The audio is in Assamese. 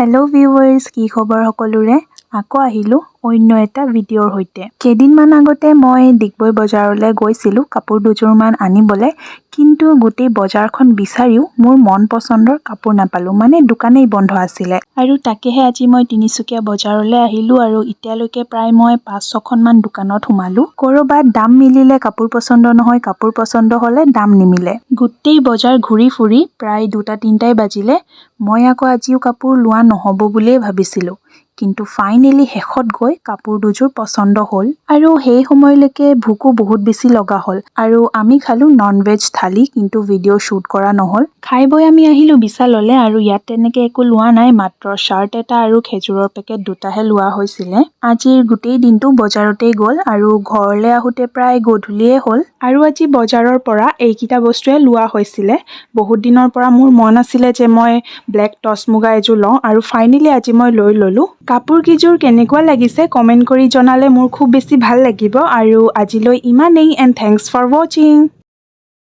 হেল্ল' ভিউৱাৰ্ছ, কি খবৰ সকলোৰে? আকৌ আহিলোঁ অন্য এটা ভিডিঅ'ৰ সৈতে। কেইদিনমান আগতে মই ডিগবৈ বজাৰলৈ গৈছিলোঁ কাপোৰ দুযোৰমান আনিবলৈ, কিন্তু গোটেই বজাৰখন বিচাৰিও মোৰ মন পচন্দৰ কাপোৰ নাপালোঁ, মানে দোকানেই বন্ধ আছিলে। আৰু তাকেহে আজি মই তিনিচুকীয়া বজাৰলৈ আহিলোঁ আৰু এতিয়ালৈকে প্ৰায় মই 5-6খনমান দোকানত সোমালোঁ। ক'ৰবাত দাম মিলিলে কাপোৰ পচন্দ নহয়, কাপোৰ পচন্দ হ'লে দাম নিমিলে। গোটেই বজাৰ ঘূৰি ফুৰি প্ৰায় 2-3টাই বাজিলে। মই আকৌ আজিও কাপোৰ লোৱা নহ'ব বুলিয়ে ভাবিছিলোঁ, কিন্তু ফাইনেলি শেষত গৈ কাপোৰ দুযোৰ পচন্দ হ'ল। আৰু সেই সময়লৈকে ভোকো বহুত বেছি লগা হ'ল আৰু আমি খালোঁ নন-ভেজ থালি, কিন্তু ভিডিঅ' শ্বুট কৰা নহ'ল। খাই বৈ আমি আহিলোঁ বিশাললৈ আৰু ইয়াত তেনেকৈ একো লোৱা নাই, মাত্ৰ চাৰ্ট এটা আৰু খেজুৰৰ পেকেট 2টাহে লোৱা হৈছিলে। আজিৰ গোটেই দিনটো বজাৰতেই গ'ল আৰু ঘৰলৈ আহোঁতে প্ৰায় গধূলিয়ে হ'ল। আৰু আজি বজাৰৰ পৰা এইকেইটা বস্তুৱে লোৱা হৈছিলে। বহুত দিনৰ পৰা মোৰ মন আছিলে যে মই ব্লেক টচ মুগা এযোৰ লওঁ আৰু ফাইনেলি আজি মই লৈ ল'লোঁ। কাপোৰকেইযোৰ কেনেকুৱা লাগিছে কমেণ্ট কৰি জনালে মোৰ খুব বেছি ভাল লাগিব। আৰু আজিলৈ ইমানেই, এণ্ড থেংকছ ফৰ ৱাচিং।